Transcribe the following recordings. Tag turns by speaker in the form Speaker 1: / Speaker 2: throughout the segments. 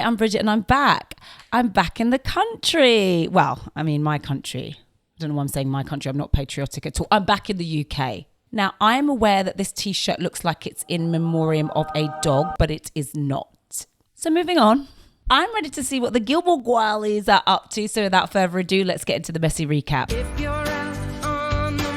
Speaker 1: I'm Bridgette and I'm back. I'm back in the country. Well, I mean, my country. I don't know why I'm saying my country. I'm not patriotic at all. I'm back in the UK. Now, I am aware that this t-shirt looks like it's in memoriam of a dog, but it is not. So moving on. I'm ready to see what the Gilmore Girlies are up to. So without further ado, let's get into the messy recap. If you're out on the road.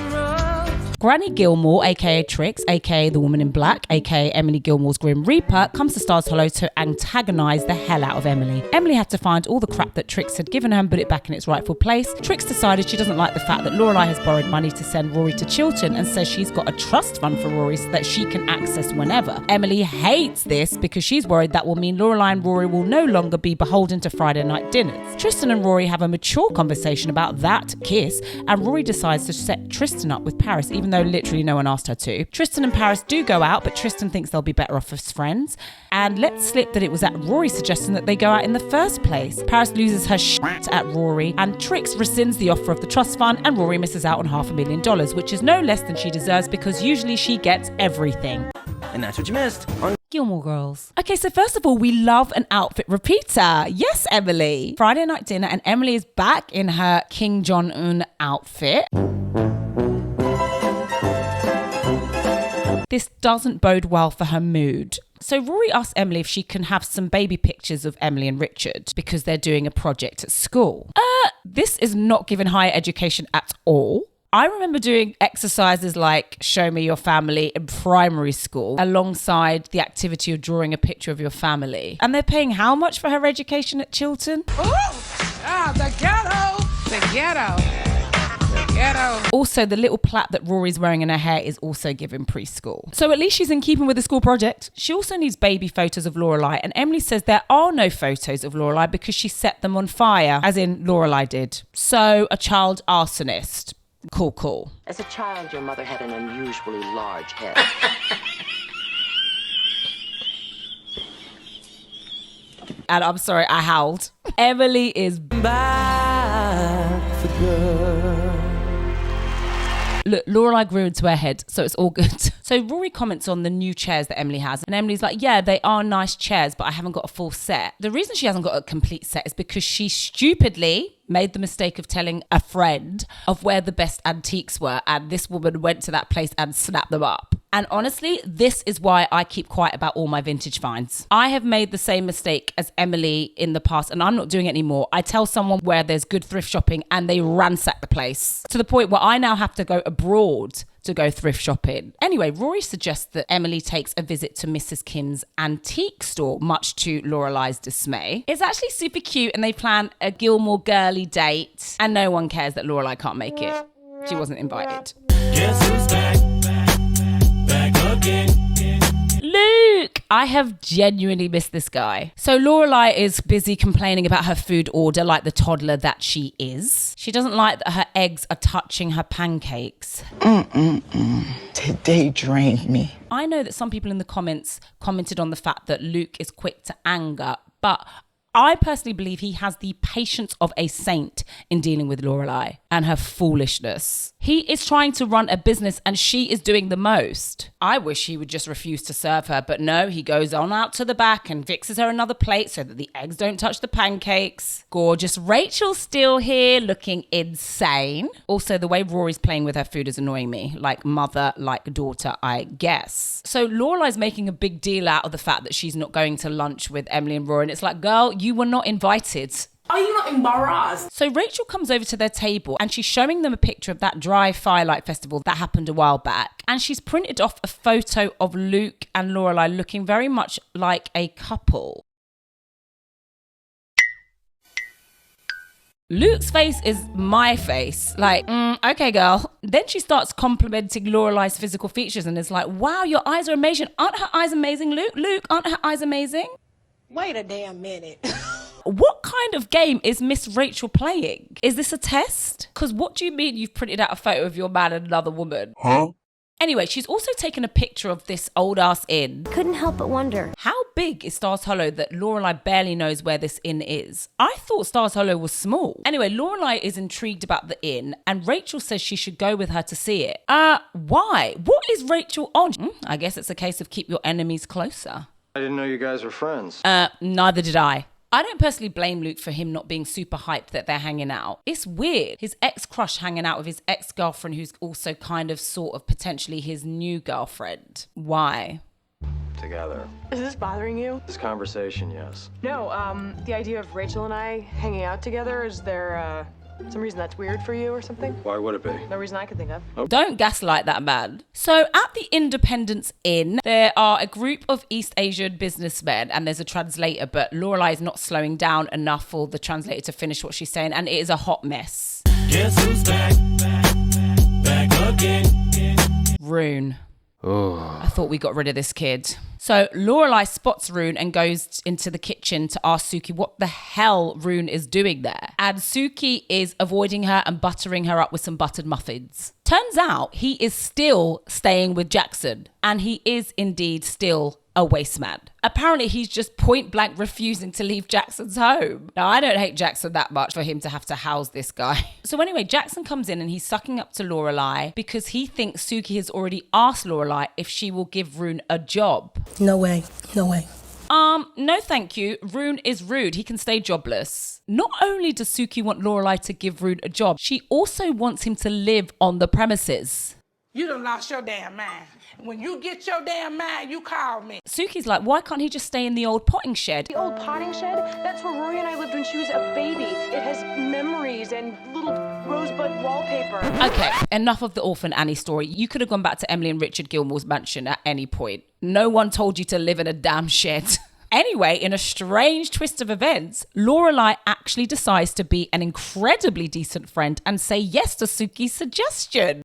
Speaker 1: Granny Gilmore, aka Trix, aka the Woman in Black, aka Emily Gilmore's Grim Reaper, comes to Stars Hollow to antagonise the hell out of Emily. Emily had to find all the crap that Trix had given her and put it back in its rightful place. Trix decided she doesn't like the fact that Lorelai has borrowed money to send Rory to Chiltern and says she's got a trust fund for Rory so that she can access whenever. Emily hates this because she's worried that will mean Lorelai and Rory will no longer be beholden to Friday night dinners. Tristan and Rory have a mature conversation about that kiss, and Rory decides to set Tristan up with Paris, even though literally no one asked her to. Tristan and Paris do go out, but Tristan thinks they'll be better off as friends, and lets slip that it was at Rory's suggestion that they go out in the first place. Paris loses her shit at Rory, and Trix rescinds the offer of the trust fund, and Rory misses out on $500,000, which is no less than she deserves because usually she gets everything.
Speaker 2: And that's what you missed on
Speaker 1: Gilmore Girls. Okay, so first of all, we love an outfit repeater. Yes, Emily. Friday night dinner, and Emily is back in her King Jong-un outfit. This doesn't bode well for her mood. So Rory asks Emily if she can have some baby pictures of Emily and Richard because they're doing a project at school. This is not given higher education at all. I remember doing exercises like show me your family in primary school alongside the activity of drawing a picture of your family. And they're paying how much for her education at Chiltern?
Speaker 3: The ghetto. The ghetto.
Speaker 1: Also, the little plait that Rory's wearing in her hair is also given preschool. So at least she's in keeping with the school project. She also needs baby photos of Lorelai, and Emily says there are no photos of Lorelai because she set them on fire, as in Lorelai did. So a child arsonist. Cool.
Speaker 4: As a child, your mother had an unusually large head.
Speaker 1: And I'm sorry, I howled. Emily is back for good. Look, Lorelai grew into her head, so it's all good. So Rory comments on the new chairs that Emily has, and Emily's like, yeah, they are nice chairs, but I haven't got a full set. The reason she hasn't got a complete set is because she stupidly made the mistake of telling a friend of where the best antiques were, and this woman went to that place and snapped them up. And honestly, this is why I keep quiet about all my vintage finds. I have made the same mistake as Emily in the past, and I'm not doing it anymore. I tell someone where there's good thrift shopping and they ransack the place to the point where I now have to go abroad to go thrift shopping. Anyway, Rory suggests that Emily takes a visit to Mrs. Kim's antique store, much to Lorelai's dismay. It's actually super cute, and they plan a Gilmore girly date, and no one cares that Lorelai can't make it. She wasn't invited.
Speaker 5: Guess who's back again.
Speaker 1: Luke! I have genuinely missed this guy. So Lorelai is busy complaining about her food order like the toddler that she is. She doesn't like that her eggs are touching her pancakes.
Speaker 6: Today drained me.
Speaker 1: I know that some people in the comments commented on the fact that Luke is quick to anger, but I personally believe he has the patience of a saint in dealing with Lorelai and her foolishness. He is trying to run a business and she is doing the most. I wish he would just refuse to serve her, but no, he goes on out to the back and fixes her another plate so that the eggs don't touch the pancakes. Gorgeous Rachel's still here looking insane. Also, the way Rory's playing with her food is annoying me. Like mother, like daughter, I guess. So Lorelai's making a big deal out of the fact that she's not going to lunch with Emily and Rory, and it's like, girl, you were not invited.
Speaker 3: Are you not embarrassed?
Speaker 1: So Rachel comes over to their table and she's showing them a picture of that dry firelight festival that happened a while back. And she's printed off a photo of Luke and Lorelai looking very much like a couple. Luke's face is my face. Like, okay, girl. Then she starts complimenting Lorelai's physical features and is like, wow, your eyes are amazing. Aren't her eyes amazing, Luke? Luke, aren't her eyes amazing?
Speaker 3: Wait a damn minute.
Speaker 1: What kind of game is Miss Rachel playing? Is this a test? Because what do you mean you've printed out a photo of your man and another woman?
Speaker 5: Huh?
Speaker 1: Anyway, she's also taken a picture of this old ass inn.
Speaker 7: Couldn't help but wonder.
Speaker 1: How big is Stars Hollow that Lorelai barely knows where this inn is? I thought Stars Hollow was small. Anyway, Lorelai is intrigued about the inn and Rachel says she should go with her to see it. Why? What is Rachel on? I guess it's a case of keep your enemies closer.
Speaker 8: I didn't know you guys were friends.
Speaker 1: Neither did I. I don't personally blame Luke for him not being super hyped that they're hanging out. It's weird. His ex-crush hanging out with his ex-girlfriend who's also kind of sort of potentially his new girlfriend. Why?
Speaker 2: Together.
Speaker 5: Is this bothering you?
Speaker 2: This conversation, yes.
Speaker 5: No, the idea of Rachel and I hanging out together, is there, some reason that's weird for you or something?
Speaker 2: Why would it be?
Speaker 5: No reason I can think of.
Speaker 2: Oh.
Speaker 1: Don't gaslight that man. So at the Independence Inn, there are a group of East Asian businessmen and there's a translator, but Lorelai is not slowing down enough for the translator to finish what she's saying, and it is a hot mess.
Speaker 7: Guess who's back again?
Speaker 1: Rune. I thought we got rid of this kid. So Lorelai spots Rune and goes into the kitchen to ask Suki what the hell Rune is doing there. And Suki is avoiding her and buttering her up with some buttered muffins. Turns out he is still staying with Jackson, and he is indeed still a waste man. Apparently he's just point blank refusing to leave Jackson's home. Now, I don't hate Jackson that much for him to have to house this guy. So anyway, Jackson comes in and he's sucking up to Lorelai because he thinks Suki has already asked Lorelai if she will give Rune a job.
Speaker 8: No way. No way.
Speaker 1: No thank you. Rune is rude. He can stay jobless. Not only does Suki want Lorelai to give Rune a job, she also wants him to live on the premises.
Speaker 3: You done lost your damn mind. When you get your damn mind, you call me.
Speaker 1: Suki's like, why can't he just stay in the old potting shed?
Speaker 5: The old potting shed? That's where Rory and I lived when she was a baby. It has memories and little rosebud wallpaper.
Speaker 1: Okay, enough of the Orphan Annie story. You could have gone back to Emily and Richard Gilmore's mansion at any point. No one told you to live in a damn shed. Anyway, in a strange twist of events, Lorelai actually decides to be an incredibly decent friend and say yes to Suki's suggestion.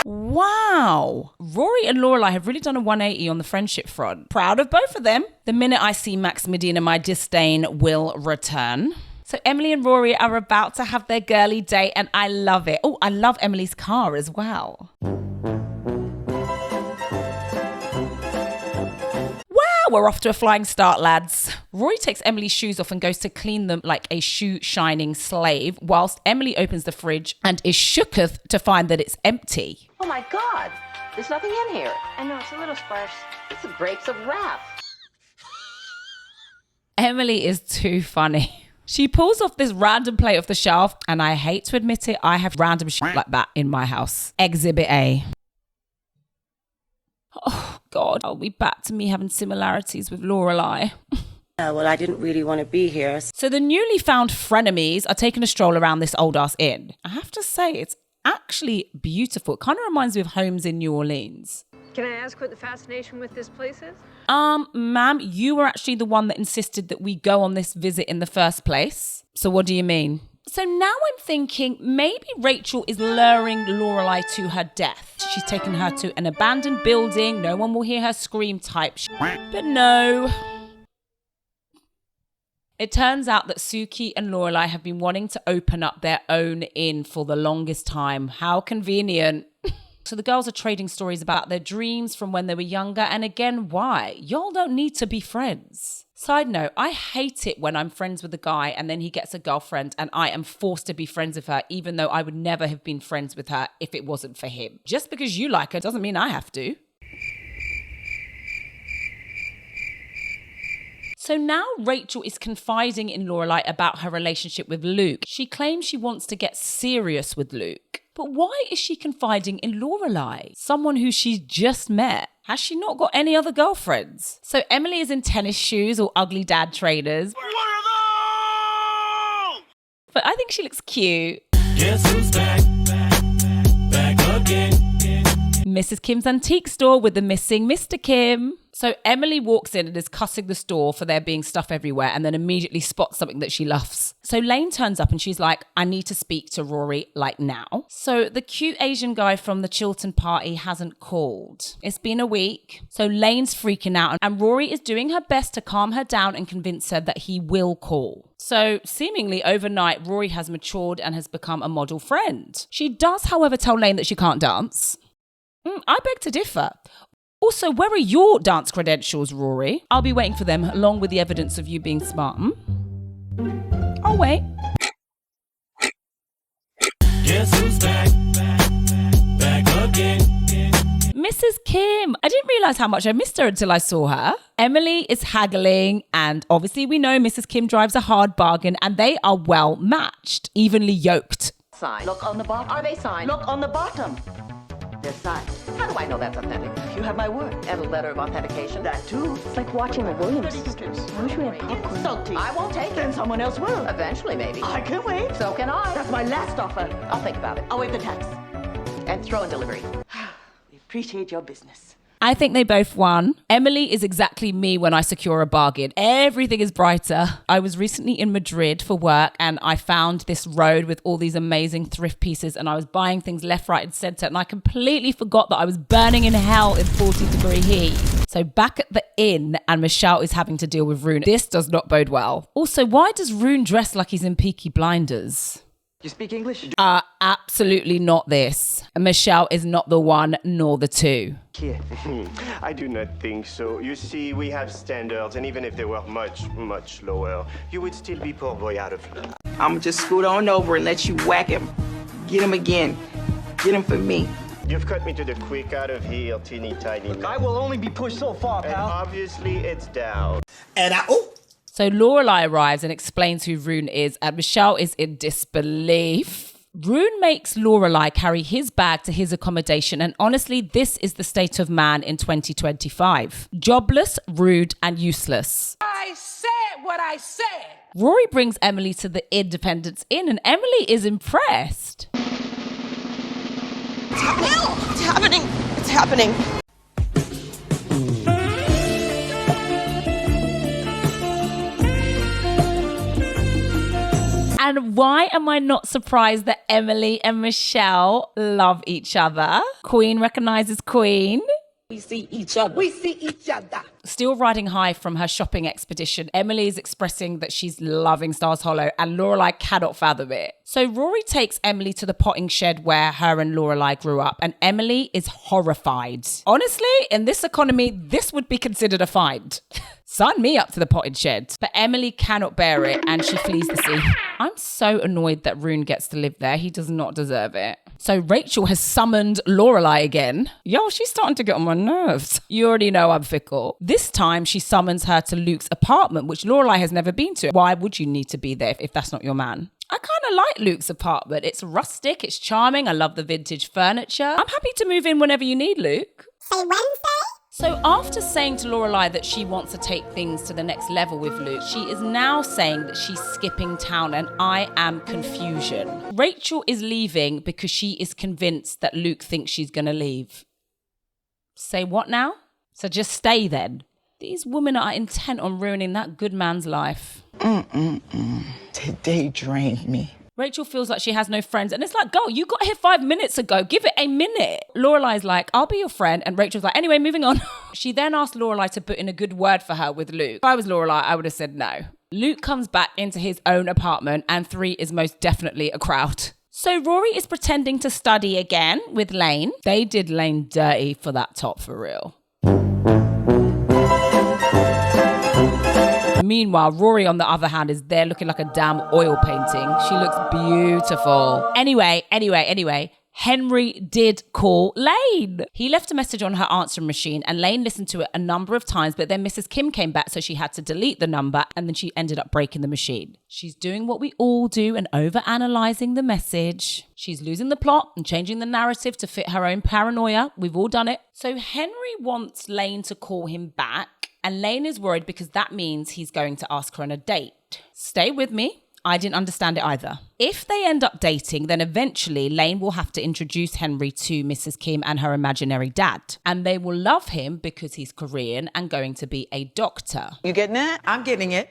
Speaker 1: Wow. Rory and Lorelai have really done a 180 on the friendship front. Proud of both of them. The minute I see Max Medina, my disdain will return. So Emily and Rory are about to have their girly date and I love it. Oh, I love Emily's car as well. We're off to a flying start, lads. Rory takes Emily's shoes off and goes to clean them like a shoe-shining slave, whilst Emily opens the fridge and is shooketh to find that it's empty.
Speaker 4: Oh my God, there's nothing in here.
Speaker 5: I know, it's a little sparse.
Speaker 4: It's the grapes of wrath.
Speaker 1: Emily is too funny. She pulls off this random plate off the shelf, and I hate to admit it, I have random shit like that in my house. Exhibit A. Oh, God, are we back to me having similarities with Lorelai?
Speaker 9: Well, I didn't really want to be here.
Speaker 1: So the newly found frenemies are taking a stroll around this old-ass inn. I have to say, it's actually beautiful. It kind of reminds me of homes in New Orleans.
Speaker 5: Can I ask what the fascination with this place is?
Speaker 1: Ma'am, you were actually the one that insisted that we go on this visit in the first place. So what do you mean? So now I'm thinking maybe Rachel is luring Lorelai to her death. She's taken her to an abandoned building. No one will hear her scream type shit. But no. It turns out that Suki and Lorelai have been wanting to open up their own inn for the longest time. How convenient. So the girls are trading stories about their dreams from when they were younger. And again, why? Y'all don't need to be friends. Side note, I hate it when I'm friends with a guy and then he gets a girlfriend and I am forced to be friends with her, even though I would never have been friends with her if it wasn't for him. Just because you like her doesn't mean I have to. So now Rachel is confiding in Lorelai about her relationship with Luke. She claims she wants to get serious with Luke. But why is she confiding in Lorelai, someone who she's just met? Has she not got any other girlfriends? So Emily is in tennis shoes or ugly dad trainers. What are those? But I think she looks cute.
Speaker 7: Guess who's back again?
Speaker 1: Mrs. Kim's antique store with the missing Mr. Kim. So Emily walks in and is cussing the store for there being stuff everywhere and then immediately spots something that she loves. So Lane turns up and she's like, I need to speak to Rory like now. So the cute Asian guy from the Chiltern party hasn't called. It's been a week. So Lane's freaking out and Rory is doing her best to calm her down and convince her that he will call. So seemingly overnight, Rory has matured and has become a model friend. She does, however, tell Lane that she can't dance. I beg to differ. Also, where are your dance credentials, Rory? I'll be waiting for them, along with the evidence of you being smart. I'll wait.
Speaker 7: Guess who's back again?
Speaker 1: Mrs. Kim. I didn't realise how much I missed her until I saw her. Emily is haggling, and obviously we know Mrs. Kim drives a hard bargain, and they are well matched, evenly yoked.
Speaker 4: Sign. Look on the bottom. Are they signed? Look on the bottom. They're signed. How do I know that's authentic? You have my word. And a letter of authentication. That too.
Speaker 5: It's like watching the Williams sisters. I wish we had popcorn.
Speaker 4: Salty. I won't take it.
Speaker 6: Then someone else will.
Speaker 4: Eventually, maybe.
Speaker 6: I can wait.
Speaker 4: So can I.
Speaker 6: That's my last offer.
Speaker 4: I'll think about it.
Speaker 6: I'll waive the tax.
Speaker 4: And throw in delivery.
Speaker 6: We appreciate your business.
Speaker 1: I think they both won. Emily is exactly me when I secure a bargain. Everything is brighter. I was recently in Madrid for work and I found this road with all these amazing thrift pieces and I was buying things left, right and centre and I completely forgot that I was burning in hell in 40-degree heat. So back at the inn and Michelle is having to deal with Rune. This does not bode well. Also, why does Rune dress like he's in Peaky Blinders?
Speaker 6: You speak English?
Speaker 1: Absolutely not this. Michelle is not the one nor the two.
Speaker 6: Here.
Speaker 8: I do not think so. You see, we have standards, and even if they were much, much lower, you would still be poor boy out of luck.
Speaker 6: I'm just scoot on over and let you whack him. Get him again. Get him for me.
Speaker 8: You've cut me to the quick out of here, teeny tiny.
Speaker 10: I will only be pushed so far,
Speaker 8: And
Speaker 10: pal.
Speaker 8: obviously, it's down.
Speaker 1: So Lorelai arrives and explains who Rune is, and Michelle is in disbelief. Rune makes Lorelai carry his bag to his accommodation, and honestly, this is the state of man in 2025. Jobless, rude, and useless.
Speaker 3: I said what I said.
Speaker 1: Rory brings Emily to the Independence Inn, and Emily is impressed.
Speaker 9: It's happening. It's happening.
Speaker 1: And why am I not surprised that Emily and Michelle love each other? Queen recognizes Queen.
Speaker 9: We see each other.
Speaker 3: We see each other.
Speaker 1: Still riding high from her shopping expedition, Emily is expressing that she's loving Stars Hollow and Lorelai cannot fathom it. So Rory takes Emily to the potting shed where her and Lorelai grew up and Emily is horrified. Honestly, in this economy, this would be considered a find. Sign me up to the potting shed. But Emily cannot bear it and she flees the scene. I'm so annoyed that Rune gets to live there. He does not deserve it. So Rachel has summoned Lorelai again. Yo, she's starting to get on my nerves. You already know I'm fickle. This time she summons her to Luke's apartment, which Lorelai has never been to. Why would you need to be there if that's not your man? I kind of like Luke's apartment. It's rustic, it's charming. I love the vintage furniture. I'm happy to move in whenever you need, Luke.
Speaker 11: Say Wednesday?
Speaker 1: So after saying to Lorelai that she wants to take things to the next level with Luke, she is now saying that she's skipping town and I am confusion. Rachel is leaving because she is convinced that Luke thinks she's going to leave. Say what now? So just stay then. These women are intent on ruining that good man's life.
Speaker 6: Today drained me.
Speaker 1: Rachel feels like she has no friends. And it's like, girl, you got here 5 minutes ago. Give it a minute. Lorelai's like, I'll be your friend. And Rachel's like, anyway, moving on. She then asked Lorelai to put in a good word for her with Luke. If I was Lorelai, I would have said no. Luke comes back into his own apartment and 3 is most definitely a crowd. So Rory is pretending to study again with Lane. They did Lane dirty for that top for real. Meanwhile, Rory, on the other hand, is there looking like a damn oil painting. She looks beautiful. Anyway, Henry did call Lane. He left a message on her answering machine and Lane listened to it a number of times, but then Mrs. Kim came back, so she had to delete the number and then she ended up breaking the machine. She's doing what we all do and overanalyzing the message. She's losing the plot and changing the narrative to fit her own paranoia. We've all done it. So Henry wants Lane to call him back. And Lane is worried because that means he's going to ask her on a date. Stay with me. I didn't understand it either. If they end up dating, then eventually Lane will have to introduce Henry to Mrs. Kim and her imaginary dad. And they will love him because he's Korean and going to be a doctor.
Speaker 6: You getting that? I'm getting it.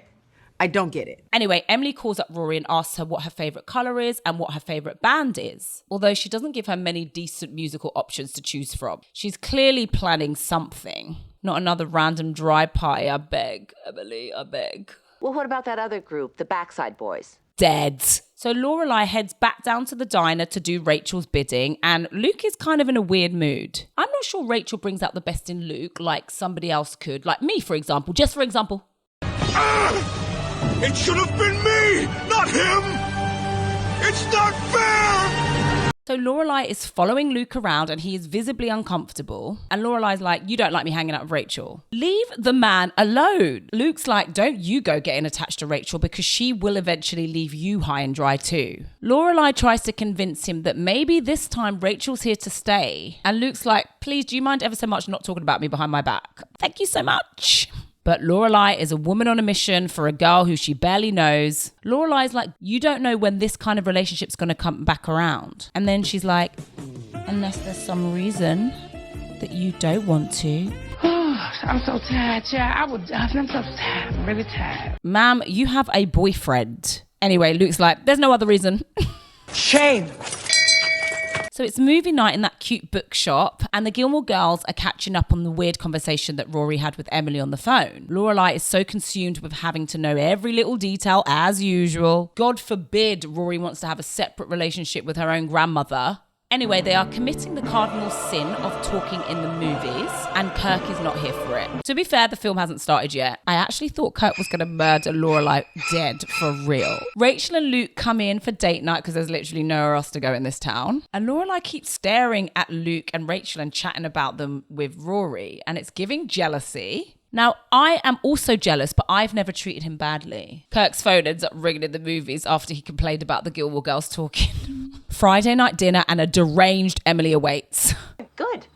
Speaker 6: I don't get it.
Speaker 1: Anyway, Emily calls up Rory and asks her what her favourite colour is and what her favourite band is. Although she doesn't give her many decent musical options to choose from. She's clearly planning something. Not another random dry party, I beg. Emily, I beg.
Speaker 4: Well, what about that other group, the Backside Boys?
Speaker 1: Dead. So Lorelai heads back down to the diner to do Rachel's bidding, and Luke is kind of in a weird mood. I'm not sure Rachel brings out the best in Luke like somebody else could. Like me, for example. Just for example.
Speaker 7: It should have been me, not him! It's not fair!
Speaker 1: So So Lorelai is following Luke around and he is visibly uncomfortable. And Lorelai's like, you don't like me hanging out with Rachel. Leave the man alone. Luke's like, don't you go getting attached to Rachel because she will eventually leave you high and dry too. Lorelai tries to convince him that maybe this time Rachel's here to stay. And Luke's like, please, do you mind ever so much not talking about me behind my back? Thank you so much. But Lorelai is a woman on a mission for a girl who she barely knows. Lorelai's like, you don't know when this kind of relationship's going to come back around. And then she's like, unless there's some reason that you don't want to.
Speaker 3: I'm so tired, child. I'm so tired. I'm really tired.
Speaker 1: Ma'am, you have a boyfriend. Anyway, Luke's like, there's no other reason.
Speaker 3: Shame.
Speaker 1: So it's movie night in that cute bookshop and the Gilmore girls are catching up on the weird conversation that Rory had with Emily on the phone. Lorelai is so consumed with having to know every little detail as usual. God forbid Rory wants to have a separate relationship with her own grandmother. Anyway, they are committing the cardinal sin of talking in the movies and Kirk is not here for it. To be fair, the film hasn't started yet. I actually thought Kirk was going to murder Lorelai dead for real. Rachel and Luke come in for date night because there's literally nowhere else to go in this town. And Lorelai keeps staring at Luke and Rachel and chatting about them with Rory and it's giving jealousy. Now, I am also jealous, but I've never treated him badly. Kirk's phone ends up ringing in the movies after he complained about the Gilmore girls talking. Friday night dinner and a deranged Emily awaits.
Speaker 4: Good.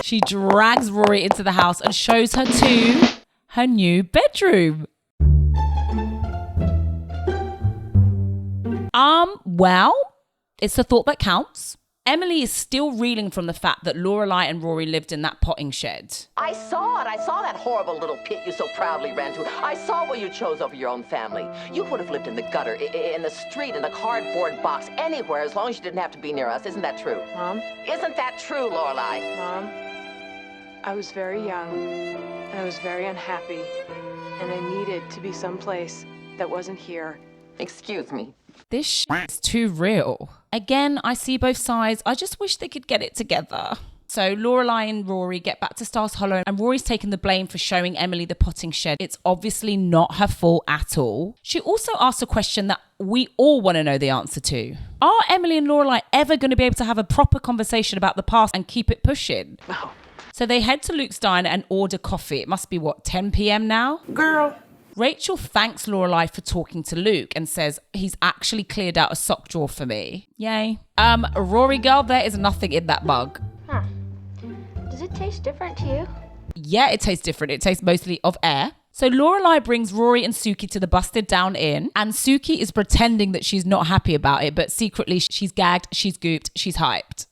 Speaker 1: She drags Rory into the house and shows her to her new bedroom. Well, it's the thought that counts. Emily is still reeling from the fact that Lorelai and Rory lived in that potting shed.
Speaker 4: I saw it. I saw that horrible little pit you so proudly ran to. I saw what you chose over your own family. You would have lived in the gutter, in the street, in a cardboard box, anywhere, as long as you didn't have to be near us. Isn't that true?
Speaker 5: Mom?
Speaker 4: Isn't that true, Lorelai?
Speaker 5: Mom, I was very young, and I was very unhappy, and I needed to be someplace that wasn't here.
Speaker 4: Excuse me.
Speaker 1: This is too real. Again, I see both sides. I just wish they could get it together. So Lorelai and Rory get back to Stars Hollow and Rory's taking the blame for showing Emily the potting shed. It's obviously not her fault at all. She also asks a question that we all want to know the answer to. Are Emily and Lorelai ever going to be able to have a proper conversation about the past and keep it pushing?
Speaker 5: No.
Speaker 1: So they head to Luke's diner and order coffee. It must be, 10 p.m. now?
Speaker 3: Girl.
Speaker 1: Rachel thanks Lorelai for talking to Luke and says he's actually cleared out a sock drawer for me. Yay. Rory girl, there is nothing in that mug.
Speaker 10: Huh. Does it taste different to you?
Speaker 1: Yeah, it tastes different. It tastes mostly of air. So Lorelai brings Rory and Suki to the busted down inn and Suki is pretending that she's not happy about it, but secretly she's gagged, she's gooped, she's hyped.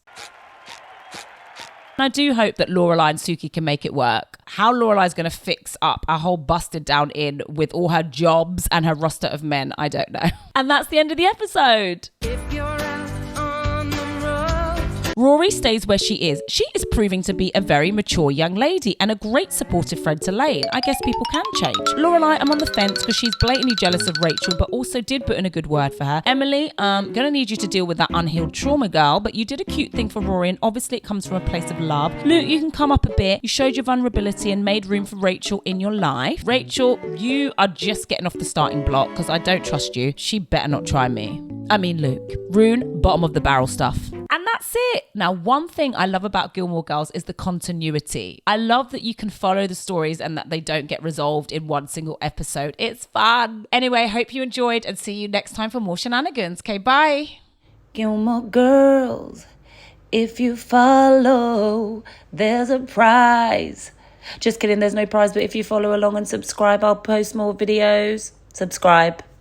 Speaker 1: And I do hope that Lorelai and Suki can make it work. How Lorelai's going to fix up a whole busted down inn with all her jobs and her roster of men, I don't know. And that's the end of the episode. Rory stays where she is. She is proving to be a very mature young lady and a great supportive friend to Lane. I guess people can change. Lorelai, I'm on the fence because she's blatantly jealous of Rachel, but also did put in a good word for her. Emily, gonna need you to deal with that unhealed trauma, girl, but you did a cute thing for Rory and obviously it comes from a place of love. Luke, you can come up a bit. You showed your vulnerability and made room for Rachel in your life. Rachel, you are just getting off the starting block because I don't trust you. She better not try me. I mean Luke. Rune, bottom of the barrel stuff. And that's it. Now, one thing I love about Gilmore Girls is the continuity. I love that you can follow the stories and that they don't get resolved in one single episode. It's fun. Anyway, hope you enjoyed and see you next time for more shenanigans. Okay, bye. Gilmore Girls, if you follow, there's a prize. Just kidding, there's no prize, but if you follow along and subscribe, I'll post more videos. Subscribe.